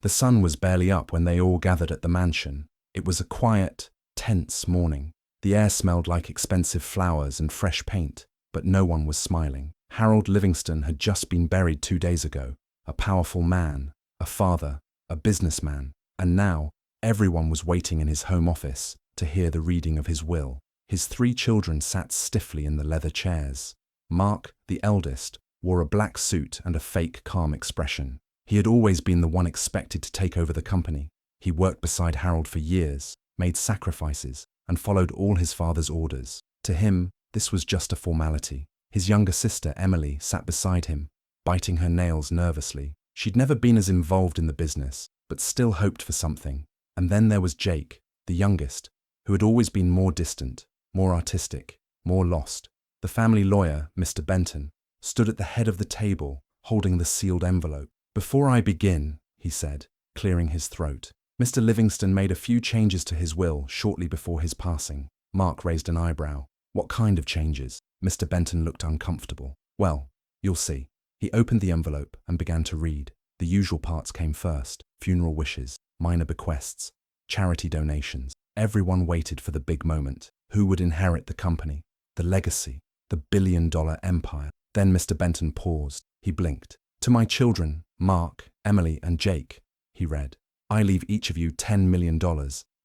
The sun was barely up when they all gathered at the mansion. It was a quiet, tense morning. The air smelled like expensive flowers and fresh paint, but no one was smiling. Harold Livingston had just been buried 2 days ago, a powerful man, a father, a businessman, and now everyone was waiting in his home office to hear the reading of his will. His 3 children sat stiffly in the leather chairs. Mark, the eldest, wore a black suit and a fake calm expression. He had always been the one expected to take over the company. He worked beside Harold for years, made sacrifices, and followed all his father's orders. To him, this was just a formality. His younger sister, Emily, sat beside him, biting her nails nervously. She'd never been as involved in the business, but still hoped for something. And then there was Jake, the youngest, who had always been more distant, more artistic, more lost. The family lawyer, Mr. Benton, stood at the head of the table, holding the sealed envelope. "Before I begin," he said, clearing his throat, "Mr. Livingston made a few changes to his will shortly before his passing." Mark raised an eyebrow. "What kind of changes?" Mr. Benton looked uncomfortable. "Well, you'll see." He opened the envelope and began to read. The usual parts came first: funeral wishes, minor bequests, charity donations. Everyone waited for the big moment. Who would inherit the company, the legacy, the billion-dollar empire? Then Mr. Benton paused. He blinked. "To my children, Mark, Emily, and Jake," he read, "I leave each of you $10 million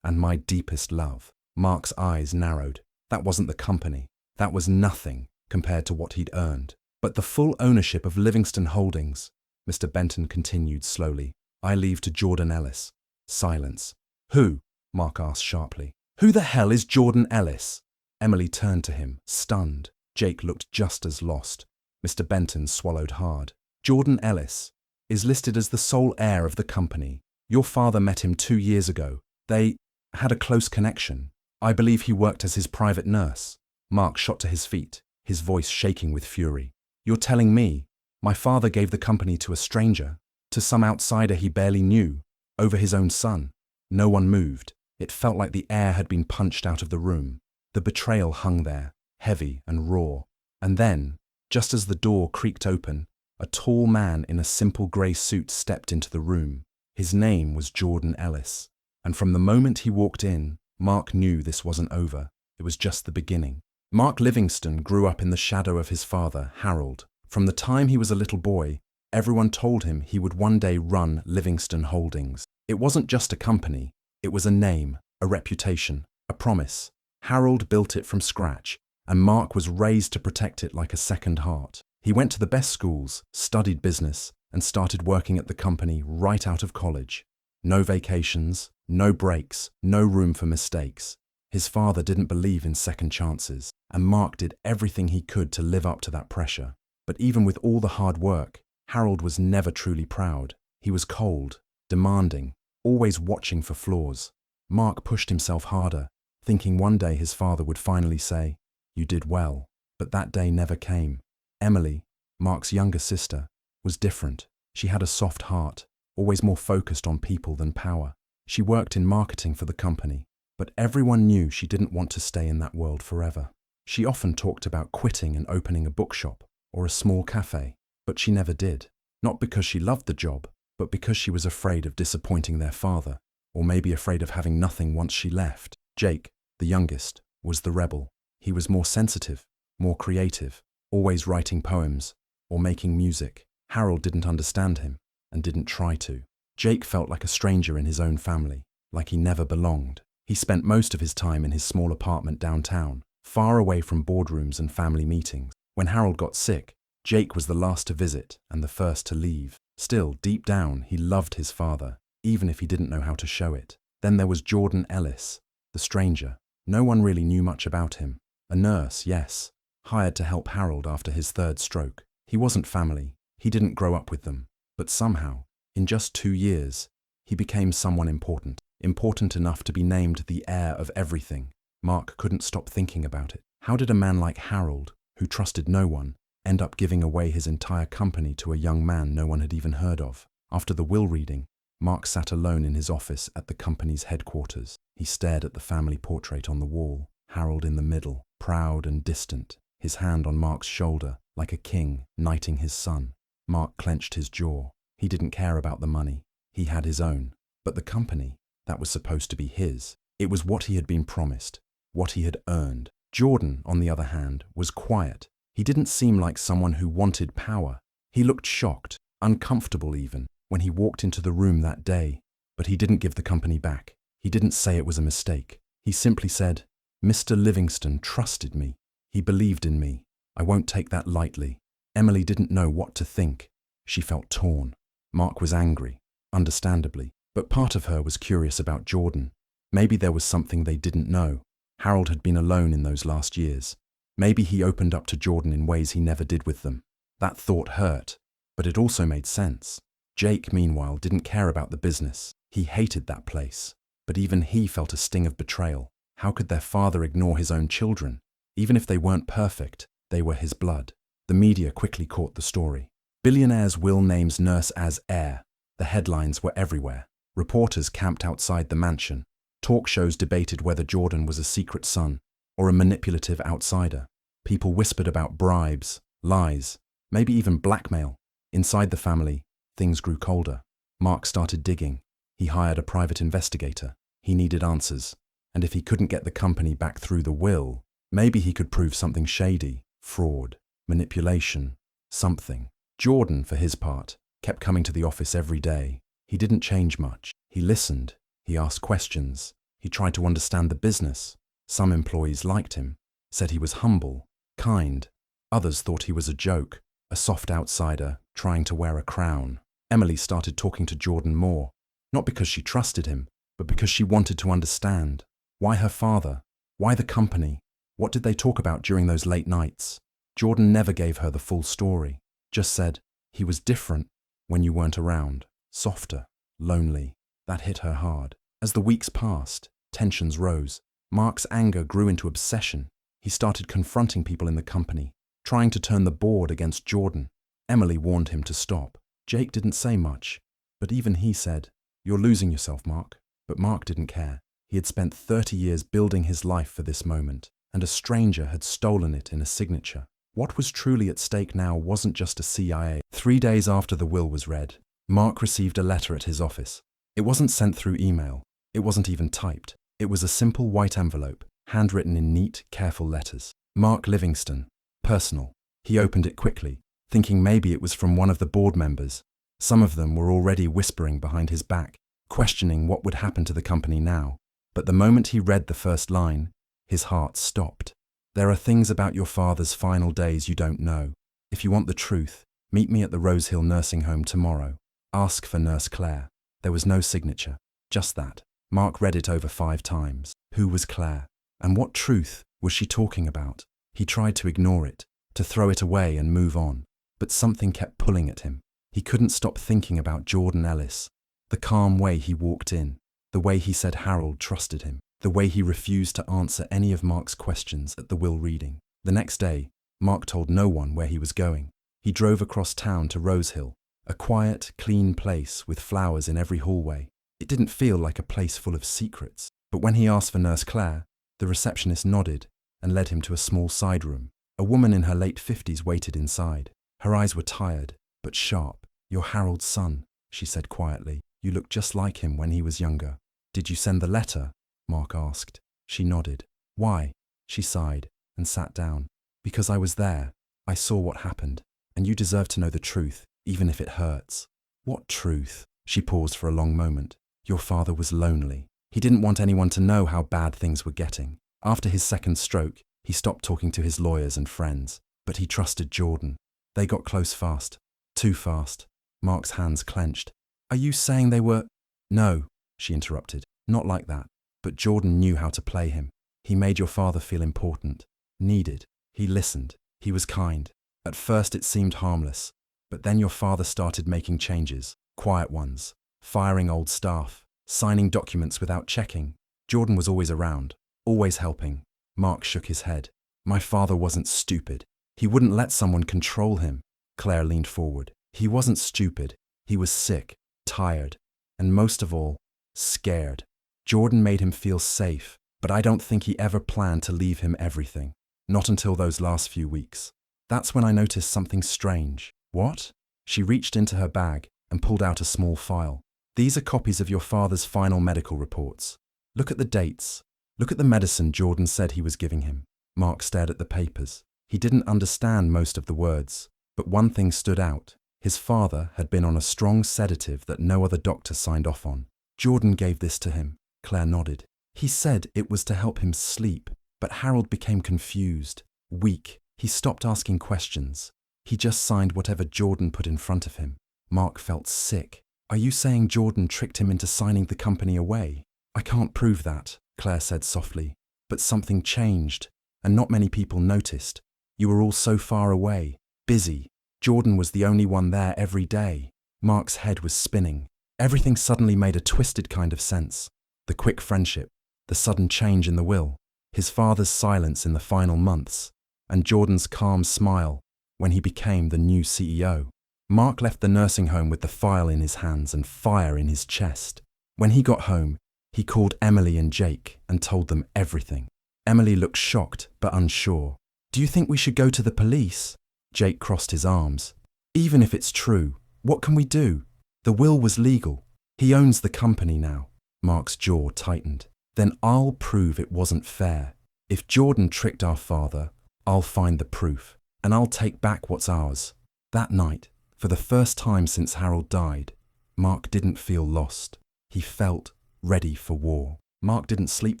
and my deepest love." Mark's eyes narrowed. That wasn't the company. That was nothing compared to what he'd earned. "But the full ownership of Livingston Holdings," Mr. Benton continued slowly, "I leave to Jordan Ellis." Silence. "Who?" Mark asked sharply. "Who the hell is Jordan Ellis?" Emily turned to him, stunned. Jake looked just as lost. Mr. Benton swallowed hard. "Jordan Ellis is listed as the sole heir of the company. Your father met him 2 years ago. They had a close connection. I believe he worked as his private nurse." Mark shot to his feet, his voice shaking with fury. "You're telling me my father gave the company to a stranger, to some outsider he barely knew, over his own son?" No one moved. It felt like the air had been punched out of the room. The betrayal hung there, heavy and raw. And then, just as the door creaked open, a tall man in a simple grey suit stepped into the room. His name was Jordan Ellis. And from the moment he walked in, Mark knew this wasn't over. It was just the beginning. Mark Livingston grew up in the shadow of his father, Harold. From the time he was a little boy, everyone told him he would one day run Livingston Holdings. It wasn't just a company. It was a name, a reputation, a promise. Harold built it from scratch, and Mark was raised to protect it like a second heart. He went to the best schools, studied business, and started working at the company right out of college. No vacations, no breaks, no room for mistakes. His father didn't believe in second chances, and Mark did everything he could to live up to that pressure. But even with all the hard work, Harold was never truly proud. He was cold, demanding, always watching for flaws. Mark pushed himself harder, thinking one day his father would finally say, "You did well." But that day never came. Emily, Mark's younger sister, was different. She had a soft heart, always more focused on people than power. She worked in marketing for the company, but everyone knew she didn't want to stay in that world forever. She often talked about quitting and opening a bookshop or a small cafe, but she never did. Not because she loved the job, but because she was afraid of disappointing their father, or maybe afraid of having nothing once she left. Jake, the youngest, was the rebel. He was more sensitive, more creative, always writing poems or making music. Harold didn't understand him and didn't try to. Jake felt like a stranger in his own family, like he never belonged. He spent most of his time in his small apartment downtown, far away from boardrooms and family meetings. When Harold got sick, Jake was the last to visit and the first to leave. Still, deep down, he loved his father, even if he didn't know how to show it. Then there was Jordan Ellis, the stranger. No one really knew much about him. A nurse, yes, hired to help Harold after his 3rd stroke. He wasn't family. He didn't grow up with them. But somehow, in just 2 years, he became someone important. Important enough to be named the heir of everything. Mark couldn't stop thinking about it. How did a man like Harold, who trusted no one, end up giving away his entire company to a young man no one had even heard of? After the will reading, Mark sat alone in his office at the company's headquarters. He stared at the family portrait on the wall, Harold in the middle, proud and distant, his hand on Mark's shoulder, like a king knighting his son. Mark clenched his jaw. He didn't care about the money. He had his own. But the company, that was supposed to be his. It was what he had been promised, what he had earned. Jordan, on the other hand, was quiet. He didn't seem like someone who wanted power. He looked shocked, uncomfortable even, when he walked into the room that day. But he didn't give the company back. He didn't say it was a mistake. He simply said, "Mr. Livingston trusted me. He believed in me. I won't take that lightly." Emily didn't know what to think. She felt torn. Mark was angry, understandably, but part of her was curious about Jordan. Maybe there was something they didn't know. Harold had been alone in those last years. Maybe he opened up to Jordan in ways he never did with them. That thought hurt, but it also made sense. Jake, meanwhile, didn't care about the business. He hated that place. But even he felt a sting of betrayal. How could their father ignore his own children? Even if they weren't perfect, they were his blood. The media quickly caught the story. Billionaire's will names nurse as heir. The headlines were everywhere. Reporters camped outside the mansion. Talk shows debated whether Jordan was a secret son or a manipulative outsider. People whispered about bribes, lies, maybe even blackmail. Inside the family, things grew colder. Mark started digging. He hired a private investigator. He needed answers. And if he couldn't get the company back through the will, maybe he could prove something shady, fraud, manipulation, something. Jordan, for his part, kept coming to the office every day. He didn't change much. He listened. He asked questions. He tried to understand the business. Some employees liked him, said he was humble, kind. Others thought he was a joke, a soft outsider trying to wear a crown. Emily started talking to Jordan more, not because she trusted him, but because she wanted to understand. Why her father? Why the company? What did they talk about during those late nights? Jordan never gave her the full story, just said, he was different when you weren't around, softer, lonely. That hit her hard. As the weeks passed, tensions rose. Mark's anger grew into obsession. He started confronting people in the company, trying to turn the board against Jordan. Emily warned him to stop. Jake didn't say much, but even he said, "You're losing yourself, Mark." But Mark didn't care. He had spent 30 years building his life for this moment, and a stranger had stolen it in a signature. What was truly at stake now wasn't just a CIA. 3 days after the will was read, Mark received a letter at his office. It wasn't sent through email. It wasn't even typed. It was a simple white envelope, handwritten in neat, careful letters. Mark Livingston. Personal. He opened it quickly, thinking maybe it was from one of the board members. Some of them were already whispering behind his back, questioning what would happen to the company now. But the moment he read the first line, his heart stopped. "There are things about your father's final days you don't know. If you want the truth, meet me at the Rose Hill nursing home tomorrow. Ask for Nurse Claire." There was no signature, just that. Mark read it over 5 times. Who was Claire? And what truth was she talking about? He tried to ignore it, to throw it away and move on. But something kept pulling at him. He couldn't stop thinking about Jordan Ellis. The calm way he walked in, the way he said Harold trusted him, the way he refused to answer any of Mark's questions at the will reading. The next day, Mark told no one where he was going. He drove across town to Rose Hill, a quiet, clean place with flowers in every hallway. It didn't feel like a place full of secrets. But when he asked for Nurse Claire, the receptionist nodded and led him to a small side room. A woman in her late 50s waited inside. Her eyes were tired, but sharp. "You're Harold's son," she said quietly. "You look just like him when he was younger." "Did you send the letter?" Mark asked. She nodded. "Why?" She sighed and sat down. "Because I was there. I saw what happened. And you deserve to know the truth, even if it hurts." "What truth?" She paused for a long moment. "Your father was lonely. He didn't want anyone to know how bad things were getting. After his second stroke, he stopped talking to his lawyers and friends. But he trusted Jordan. They got close fast. Too fast." Mark's hands clenched. "Are you saying they were—" "No," she interrupted. "Not like that. But Jordan knew how to play him. He made your father feel important, needed. He listened. He was kind. At first it seemed harmless. But then your father started making changes, quiet ones, firing old staff, signing documents without checking. Jordan was always around, always helping." Mark shook his head. "My father wasn't stupid. He wouldn't let someone control him." Claire leaned forward. "He wasn't stupid. He was sick, tired, and most of all, scared. Jordan made him feel safe, but I don't think he ever planned to leave him everything. Not until those last few weeks. That's when I noticed something strange." "What?" She reached into her bag and pulled out a small file. These are copies of your father's final medical reports. Look at the dates. Look at the medicine Jordan said he was giving him. Mark stared at the papers. He didn't understand most of the words, but one thing stood out. His father had been on a strong sedative that no other doctor signed off on. Jordan gave this to him. Claire nodded. He said it was to help him sleep, but Harold became confused, weak. He stopped asking questions. He just signed whatever Jordan put in front of him. Mark felt sick. Are you saying Jordan tricked him into signing the company away? I can't prove that, Claire said softly. But something changed, and not many people noticed. You were all so far away, busy. Jordan was the only one there every day. Mark's head was spinning. Everything suddenly made a twisted kind of sense. The quick friendship, the sudden change in the will, his father's silence in the final months, and Jordan's calm smile when he became the new CEO. Mark left the nursing home with the file in his hands and fire in his chest. When he got home, he called Emily and Jake and told them everything. Emily looked shocked but unsure. Do you think we should go to the police? Jake crossed his arms. Even if it's true, what can we do? The will was legal. He owns the company now. Mark's jaw tightened. Then I'll prove it wasn't fair. If Jordan tricked our father, I'll find the proof, and I'll take back what's ours. That night, for the first time since Harold died, Mark didn't feel lost. He felt ready for war. Mark didn't sleep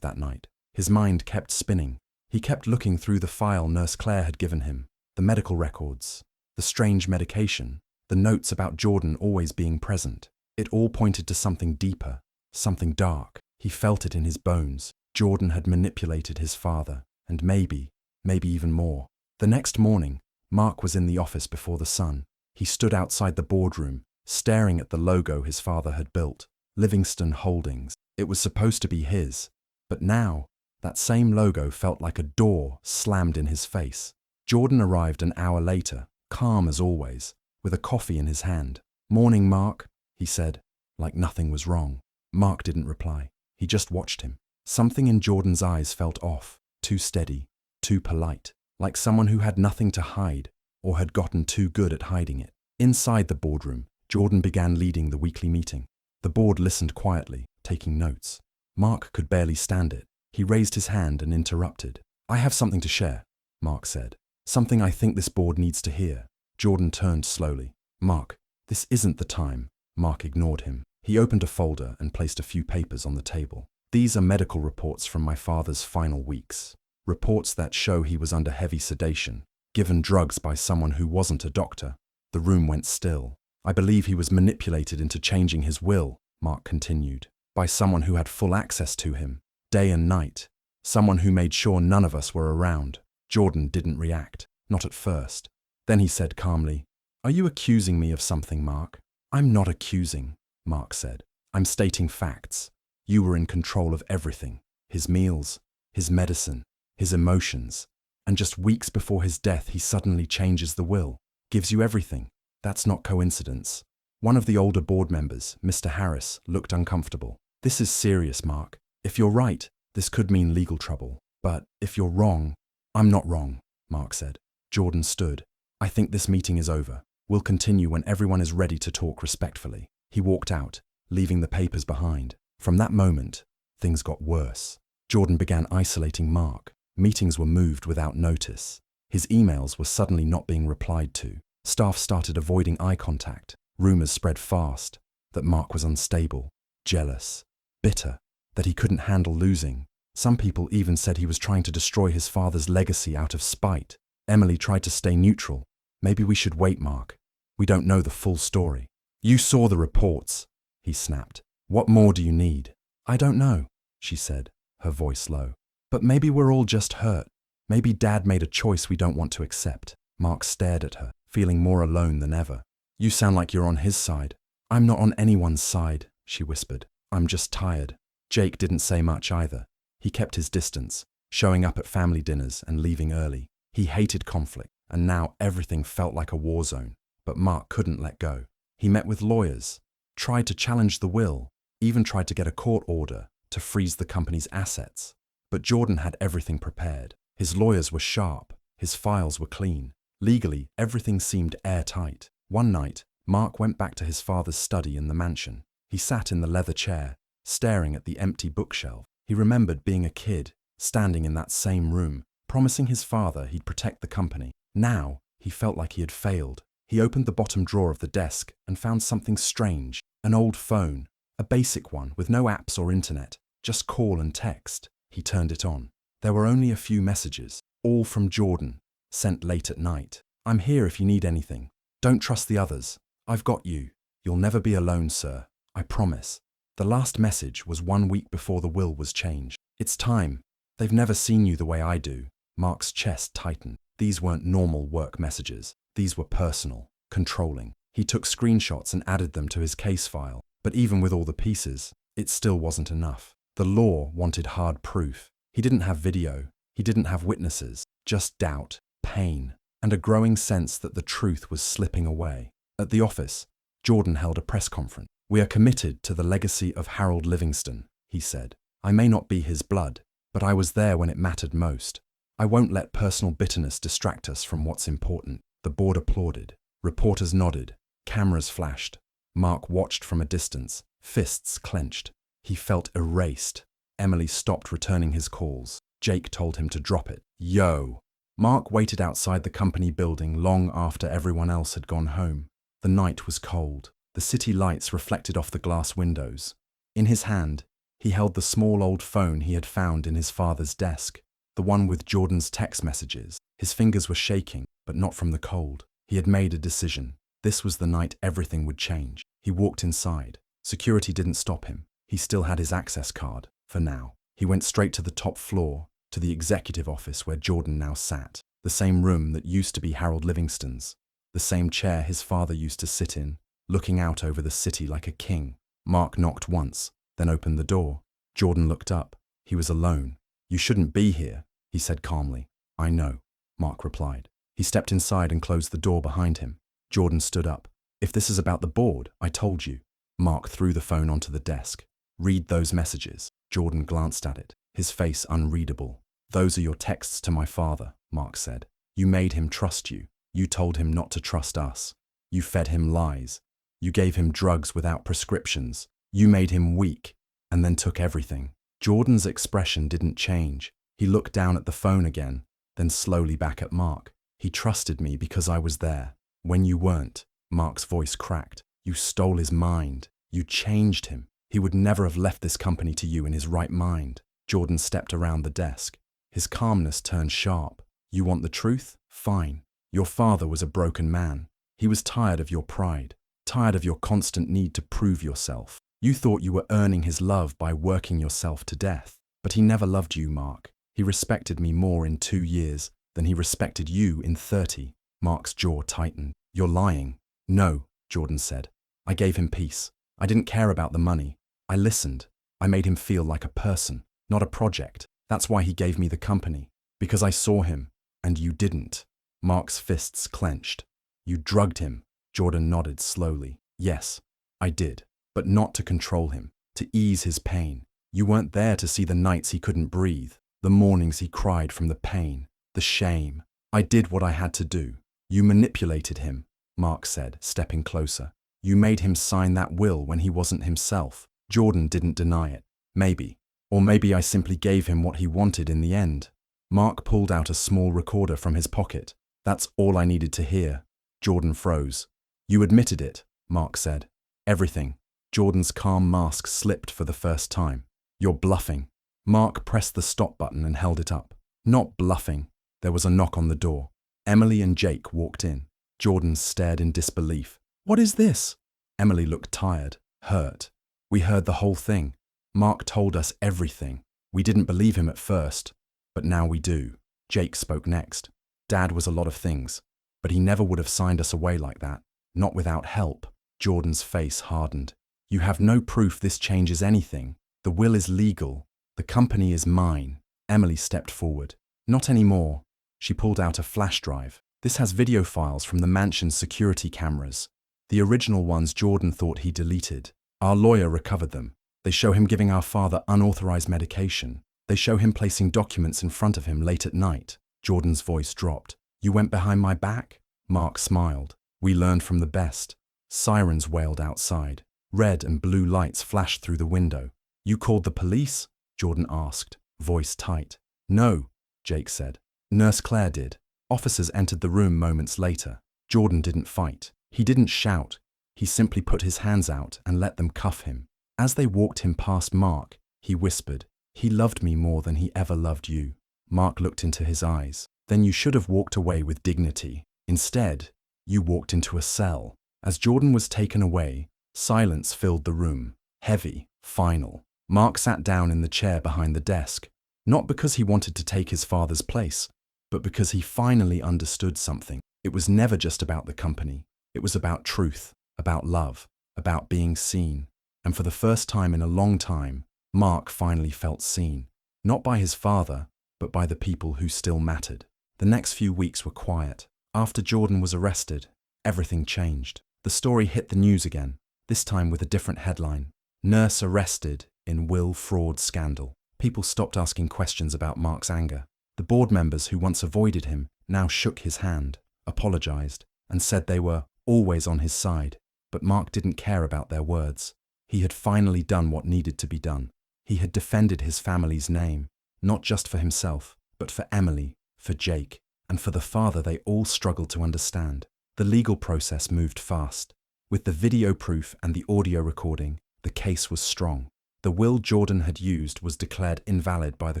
that night. His mind kept spinning. He kept looking through the file Nurse Claire had given him, the medical records, the strange medication, the notes about Jordan always being present. It all pointed to something deeper, something dark. He felt it in his bones. Jordan had manipulated his father, and maybe even more. The next morning, Mark was in the office before the sun. He stood outside the boardroom, staring at the logo his father had built, Livingston Holdings. It was supposed to be his, but now, that same logo felt like a door slammed in his face. Jordan arrived an hour later, calm as always, with a coffee in his hand. "Morning, Mark," he said, like nothing was wrong. Mark didn't reply. He just watched him. Something in Jordan's eyes felt off, too steady, too polite, like someone who had nothing to hide or had gotten too good at hiding it. Inside the boardroom, Jordan began leading the weekly meeting. The board listened quietly, taking notes. Mark could barely stand it. He raised his hand and interrupted. "I have something to share," Mark said. "Something I think this board needs to hear." Jordan turned slowly. "Mark, this isn't the time." Mark ignored him. He opened a folder and placed a few papers on the table. "These are medical reports from my father's final weeks. Reports that show he was under heavy sedation, given drugs by someone who wasn't a doctor." The room went still. "I believe he was manipulated into changing his will," Mark continued, "by someone who had full access to him, day and night, someone who made sure none of us were around." Jordan didn't react, not at first. Then he said calmly, "Are you accusing me of something, Mark?" "I'm not accusing," Mark said. "I'm stating facts. You were in control of everything. His meals, his medicine, his emotions. And just weeks before his death, he suddenly changes the will, gives you everything. That's not coincidence." One of the older board members, Mr. Harris, looked uncomfortable. "This is serious, Mark. If you're right, this could mean legal trouble. But if you're wrong..." "I'm not wrong," Mark said. Jordan stood. "I think this meeting is over. We'll continue when everyone is ready to talk respectfully." He walked out, leaving the papers behind. From that moment, things got worse. Jordan began isolating Mark. Meetings were moved without notice. His emails were suddenly not being replied to. Staff started avoiding eye contact. Rumors spread fast that Mark was unstable, jealous, bitter, that he couldn't handle losing. Some people even said he was trying to destroy his father's legacy out of spite. Emily tried to stay neutral. "Maybe we should wait, Mark. We don't know the full story." "You saw the reports," he snapped. "What more do you need?" "I don't know," she said, her voice low. "But maybe we're all just hurt. Maybe Dad made a choice we don't want to accept." Mark stared at her, feeling more alone than ever. "You sound like you're on his side." "I'm not on anyone's side," she whispered. "I'm just tired." Jake didn't say much either. He kept his distance, showing up at family dinners and leaving early. He hated conflict, and now everything felt like a war zone. But Mark couldn't let go. He met with lawyers, tried to challenge the will, even tried to get a court order to freeze the company's assets. But Jordan had everything prepared. His lawyers were sharp, his files were clean. Legally, everything seemed airtight. One night, Mark went back to his father's study in the mansion. He sat in the leather chair, staring at the empty bookshelf. He remembered being a kid, standing in that same room, promising his father he'd protect the company. Now, he felt like he had failed. He opened the bottom drawer of the desk and found something strange. An old phone, a basic one with no apps or internet, just call and text. He turned it on. There were only a few messages, all from Jordan, sent late at night. "I'm here if you need anything. Don't trust the others. I've got you. You'll never be alone, sir. I promise." The last message was 1 week before the will was changed. "It's time. They've never seen you the way I do." Mark's chest tightened. These weren't normal work messages. These were personal, controlling. He took screenshots and added them to his case file. But even with all the pieces, it still wasn't enough. The law wanted hard proof. He didn't have video. He didn't have witnesses. Just doubt, pain, and a growing sense that the truth was slipping away. At the office, Jordan held a press conference. "We are committed to the legacy of Harold Livingston," he said. "I may not be his blood, but I was there when it mattered most. I won't let personal bitterness distract us from what's important." The board applauded. Reporters nodded. Cameras flashed. Mark watched from a distance, fists clenched. He felt erased. Emily stopped returning his calls. Jake told him to drop it. "Yo!" Mark waited outside the company building long after everyone else had gone home. The night was cold. The city lights reflected off the glass windows. In his hand, he held the small old phone he had found in his father's desk, the one with Jordan's text messages. His fingers were shaking, but not from the cold. He had made a decision. This was the night everything would change. He walked inside. Security didn't stop him. He still had his access card, for now. He went straight to the top floor, to the executive office where Jordan now sat. The same room that used to be Harold Livingston's. The same chair his father used to sit in, looking out over the city like a king. Mark knocked once, then opened the door. Jordan looked up. He was alone. "You shouldn't be here," he said calmly. "I know," Mark replied. He stepped inside and closed the door behind him. Jordan stood up. "If this is about the board, I told you." Mark threw the phone onto the desk. "Read those messages." Jordan glanced at it, his face unreadable. "Those are your texts to my father," Mark said. "You made him trust you. You told him not to trust us. You fed him lies. You gave him drugs without prescriptions. You made him weak, and then took everything." Jordan's expression didn't change. He looked down at the phone again, then slowly back at Mark. "He trusted me because I was there. When you weren't." Mark's voice cracked. "You stole his mind. You changed him. He would never have left this company to you in his right mind." Jordan stepped around the desk. His calmness turned sharp. "You want the truth? Fine. Your father was a broken man. He was tired of your pride, tired of your constant need to prove yourself. You thought you were earning his love by working yourself to death. But he never loved you, Mark. He respected me more in 2 years than he respected you in 30. Mark's jaw tightened. "You're lying." "No," Jordan said. "I gave him peace. I didn't care about the money. I listened. I made him feel like a person, not a project. That's why he gave me the company. Because I saw him, and you didn't." Mark's fists clenched. "You drugged him." Jordan nodded slowly. "Yes, I did. But not to control him, to ease his pain. You weren't there to see the nights he couldn't breathe, the mornings he cried from the pain, the shame. I did what I had to do." "You manipulated him," Mark said, stepping closer. "You made him sign that will when he wasn't himself." Jordan didn't deny it. "Maybe. Or maybe I simply gave him what he wanted in the end." Mark pulled out a small recorder from his pocket. "That's all I needed to hear." Jordan froze. "You admitted it," Mark said. "Everything." Jordan's calm mask slipped for the first time. "You're bluffing." Mark pressed the stop button and held it up. "Not bluffing." There was a knock on the door. Emily and Jake walked in. Jordan stared in disbelief. "What is this?" Emily looked tired, hurt. "We heard the whole thing. Mark told us everything. We didn't believe him at first, but now we do." Jake spoke next. "Dad was a lot of things, but he never would have signed us away like that. Not without help." Jordan's face hardened. "You have no proof this changes anything. The will is legal. The company is mine." Emily stepped forward. "Not anymore." She pulled out a flash drive. "This has video files from the mansion's security cameras. The original ones Jordan thought he deleted. Our lawyer recovered them. They show him giving our father unauthorized medication. They show him placing documents in front of him late at night." Jordan's voice dropped. "You went behind my back?" Mark smiled. "We learned from the best." Sirens wailed outside. Red and blue lights flashed through the window. "You called the police?" Jordan asked, voice tight. "No," Jake said. "Nurse Claire did." Officers entered the room moments later. Jordan didn't fight. He didn't shout. He simply put his hands out and let them cuff him. As they walked him past Mark, he whispered, "He loved me more than he ever loved you." Mark looked into his eyes. "Then you should have walked away with dignity. Instead, you walked into a cell." As Jordan was taken away, silence filled the room. Heavy, final. Mark sat down in the chair behind the desk, not because he wanted to take his father's place, but because he finally understood something. It was never just about the company. It was about truth, about love, about being seen. And for the first time in a long time, Mark finally felt seen, not by his father, but by the people who still mattered. The next few weeks were quiet. After Jordan was arrested, everything changed. The story hit the news again, this time with a different headline. "Nurse arrested in will fraud scandal." People stopped asking questions about Mark's anger. The board members who once avoided him now shook his hand, apologized, and said they were always on his side. But Mark didn't care about their words. He had finally done what needed to be done. He had defended his family's name, not just for himself, but for Emily, for Jake, and for the father they all struggled to understand. The legal process moved fast. With the video proof and the audio recording, the case was strong. The will Jordan had used was declared invalid by the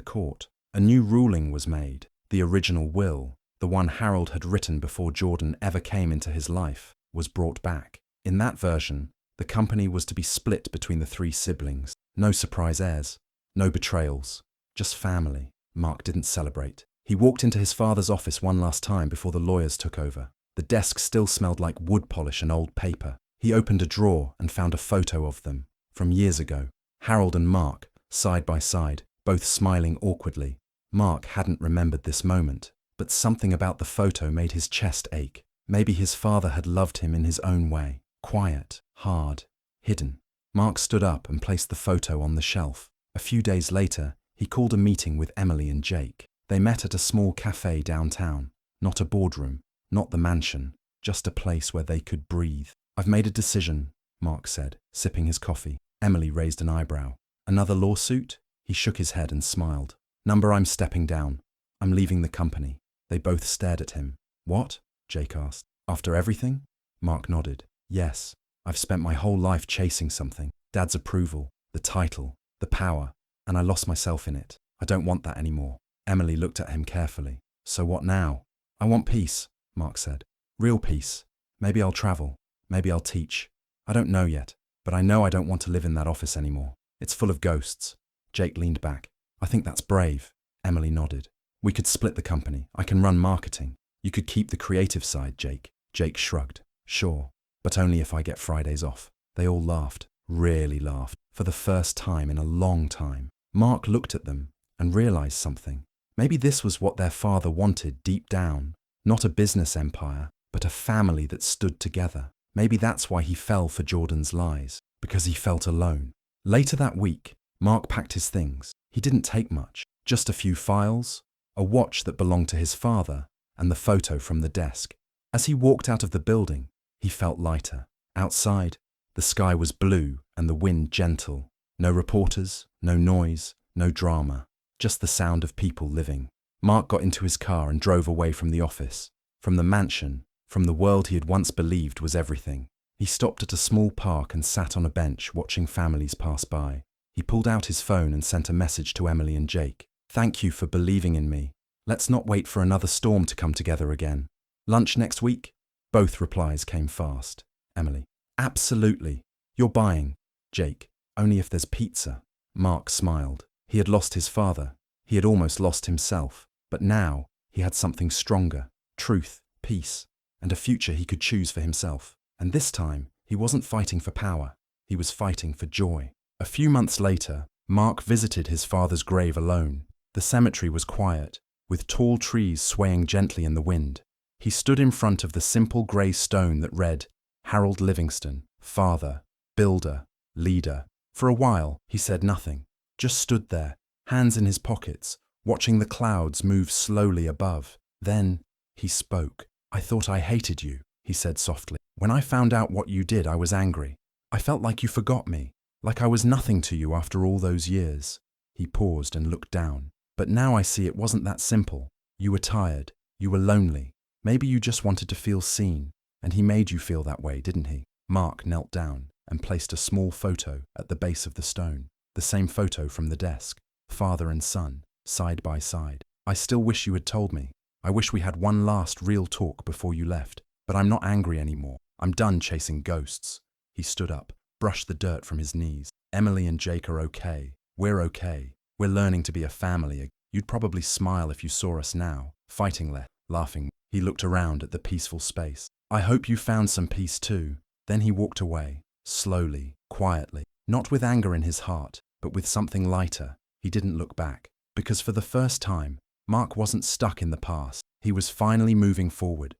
court. A new ruling was made. The original will, the one Harold had written before Jordan ever came into his life, was brought back. In that version, the company was to be split between the three siblings. No surprise heirs, no betrayals, just family. Mark didn't celebrate. He walked into his father's office one last time before the lawyers took over. The desk still smelled like wood polish and old paper. He opened a drawer and found a photo of them, from years ago. Harold and Mark, side by side, both smiling awkwardly. Mark hadn't remembered this moment, but something about the photo made his chest ache. Maybe his father had loved him in his own way. Quiet, hard, hidden. Mark stood up and placed the photo on the shelf. A few days later, he called a meeting with Emily and Jake. They met at a small cafe downtown. Not a boardroom, not the mansion, just a place where they could breathe. "I've made a decision," Mark said, sipping his coffee. Emily raised an eyebrow. "Another lawsuit?" He shook his head and smiled. "Number, I'm stepping down. I'm leaving the company." They both stared at him. "What?" Jake asked. "After everything?" Mark nodded. "Yes. I've spent my whole life chasing something. Dad's approval, the title, the power, and I lost myself in it. I don't want that anymore." Emily looked at him carefully. "So what now?" "I want peace," Mark said. "Real peace. Maybe I'll travel. Maybe I'll teach. I don't know yet, but I know I don't want to live in that office anymore. It's full of ghosts." Jake leaned back. "I think that's brave." Emily nodded. "We could split the company. I can run marketing. You could keep the creative side, Jake." Jake shrugged. "Sure, but only if I get Fridays off." They all laughed, really laughed, for the first time in a long time. Mark looked at them and realized something. Maybe this was what their father wanted deep down. Not a business empire, but a family that stood together. Maybe that's why he fell for Jordan's lies, because he felt alone. Later that week, Mark packed his things. He didn't take much, just a few files, a watch that belonged to his father, and the photo from the desk. As he walked out of the building, he felt lighter. Outside, the sky was blue and the wind gentle. No reporters, no noise, no drama, just the sound of people living. Mark got into his car and drove away from the office, from the mansion, from the world he had once believed was everything. He stopped at a small park and sat on a bench watching families pass by. He pulled out his phone and sent a message to Emily and Jake. "Thank you for believing in me. Let's not wait for another storm to come together again. Lunch next week?" Both replies came fast. Emily: "Absolutely. You're buying." Jake: "Only if there's pizza." Mark smiled. He had lost his father. He had almost lost himself. But now he had something stronger: truth, peace, and a future he could choose for himself. And this time, he wasn't fighting for power. He was fighting for joy. A few months later, Mark visited his father's grave alone. The cemetery was quiet, with tall trees swaying gently in the wind. He stood in front of the simple grey stone that read, "Harold Livingston, father, builder, leader." For a while, he said nothing, just stood there, hands in his pockets, watching the clouds move slowly above. Then he spoke. "I thought I hated you," he said softly. "When I found out what you did, I was angry. I felt like you forgot me, like I was nothing to you after all those years." He paused and looked down. "But now I see it wasn't that simple. You were tired. You were lonely. Maybe you just wanted to feel seen. And he made you feel that way, didn't he?" Mark knelt down and placed a small photo at the base of the stone. The same photo from the desk. Father and son, side by side. "I still wish you had told me. I wish we had one last real talk before you left. But I'm not angry anymore. I'm done chasing ghosts." He stood up, brushed the dirt from his knees. "Emily and Jake are okay. We're okay. We're learning to be a family. You'd probably smile if you saw us now, fighting less, laughing." He looked around at the peaceful space. "I hope you found some peace too." Then he walked away, slowly, quietly, not with anger in his heart, but with something lighter. He didn't look back, because for the first time, Mark wasn't stuck in the past. He was finally moving forward,